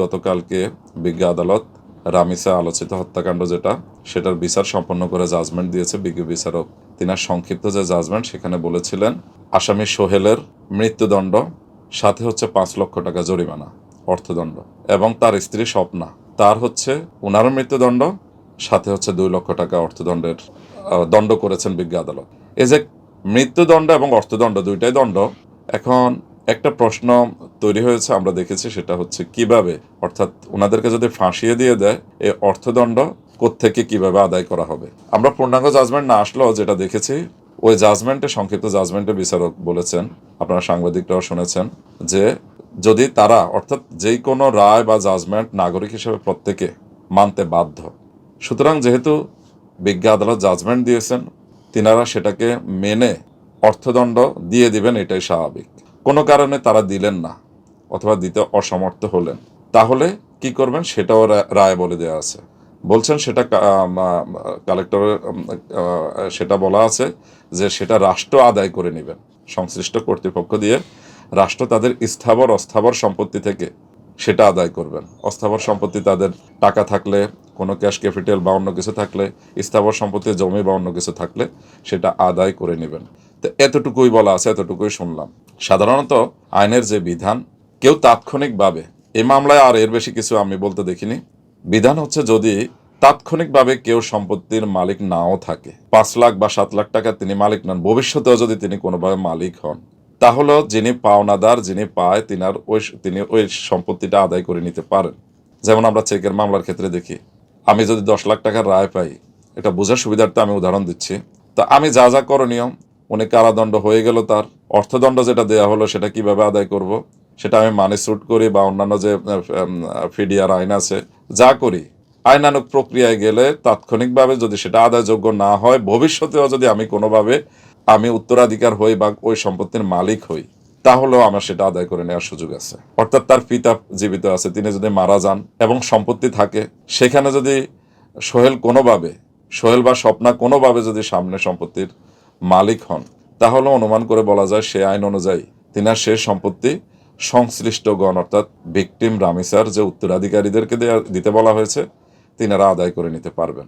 গতকালকে বিজ্ঞ আদালত রামিসা আলোচিত হত্যাকাণ্ড সেটার বিচার সম্পন্ন করে জাজমেন্ট দিয়েছে বিজ্ঞ বিচারক। তিনার সংক্ষিপ্ত যে জাজমেন্ট সেখানে বলেছিলেন আসামি সোহেলের মৃত্যুদণ্ড, সাথে হচ্ছে 5 লক্ষ টাকা জরিমানা অর্থদণ্ড, এবং তার স্ত্রী স্বপ্না তার হচ্ছে ওনারও মৃত্যুদণ্ড, সাথে হচ্ছে 2 লক্ষ টাকা অর্থদণ্ডের দণ্ড করেছেন বিজ্ঞ আদালত। এই যে মৃত্যুদণ্ড এবং অর্থদণ্ড দুইটাই দণ্ড, এখন একটা প্রশ্ন তৈরি হয়েছে, আমরা দেখেছি, সেটা হচ্ছে কিভাবে, অর্থাৎ ওনাদেরকে যদি ফাঁসিয়ে দিয়ে দেয় এই অর্থদণ্ড কোত্থেকে কিভাবে আদায় করা হবে। আমরা পূর্ণাঙ্গ জাজমেন্ট না আসলেও যেটা দেখেছি, ওই জাজমেন্টে, সংক্ষিপ্ত জাজমেন্টে বিচারক বলেছেন, আপনারা সাংবাদিকরাও শুনেছেন, যে যদি তারা, অর্থাৎ যেই কোনো রায় বা জাজমেন্ট নাগরিক হিসেবে প্রত্যেকে মানতে বাধ্য, সুতরাং যেহেতু বিজ্ঞ আদালত জাজমেন্ট দিয়েছেন, তিনারা সেটাকে মেনে অর্থদণ্ড দিয়ে দিবেন, এটাই স্বাভাবিক। কোনো কারণে তারা দিলেন না অথবা দিতে অসমর্থ হলেন, তাহলে কি করবেন সেটাও রায় বলে দেওয়া আছে। বলছেন সেটা কালেক্টরের সেটা বলা আছে যে সেটা রাষ্ট্র আদায় করে নেবেন, সংশ্লিষ্ট কর্তৃপক্ষ দিয়ে রাষ্ট্র তাদের স্থাবর অস্থাবর সম্পত্তি থেকে সেটা আদায় করবেন। অস্থাবর সম্পত্তি তাদের টাকা থাকলে, কোনো ক্যাশ ক্যাপিটাল বা অন্য কিছু থাকলে, স্থাবর সম্পত্তি জমি বা অন্য কিছু থাকলে সেটা আদায় করে নেবেন। তো এতটুকুই বলা আছে, এতটুকুই শুনলাম। সাধারণত আইনের যে বিধান, কেউ তাৎক্ষণিকভাবে, এই মামলায় আর এর বেশি কিছু আমি বলতে দেখিনি, বিধান হচ্ছে যদি তাৎক্ষণিকভাবে কেউ সম্পত্তির মালিক নাও থাকে, 5 লাখ বা 7 লাখ টাকা তিনি মালিক নন, ভবিষ্যতেও যদি তিনি কোনোভাবে মালিক হন, তাহলেও যিনি পাওনাদার, যিনি পায়, তিনি ওই সম্পত্তিটা আদায় করে নিতে পারেন। যেমন আমরা চেকের মামলার ক্ষেত্রে দেখি, আমি যদি 10 লাখ টাকার রায় পাই, এটা বোঝার সুবিধার্থে আমি উদাহরণ দিচ্ছি, তো আমি যা যা করণীয়, উনি কারাদণ্ড হয়ে গেল, তার অর্থদণ্ড যেটা দেওয়া হলো সেটা কিভাবে আদায় করব, সেটা আমি মানি স্যুট করি বা অন্যান্য যে ফিডিআর আইন আছে, যা করি, আইনানুগ প্রক্রিয়ায় গেলে তাৎক্ষণিকভাবে যদি সেটা আদায়যোগ্য না হয়, ভবিষ্যতেও যদি আমি কোনোভাবে আমি উত্তরাধিকার হই বা ওই সম্পত্তির মালিক হই, তাহলেও আমার সেটা আদায় করে নেওয়ার সুযোগ আছে। অর্থাৎ তার পিতা জীবিত আছে, তিনি যদি মারা যান এবং সম্পত্তি থাকে, সেখানে যদি সোহেল বা স্বপ্না কোনোভাবে যদি সামনে সম্পত্তির মালিক হন, তাহলে অনুমান করে বলা যায় সে আইন অনুযায়ী তিনার সে সম্পত্তি সংশ্লিষ্টগণ, অর্থাৎ ভিকটিম রামিসার যে উত্তরাধিকারীদেরকে দিতে বলা হয়েছে, তিনারা আদায় করে নিতে পারবেন।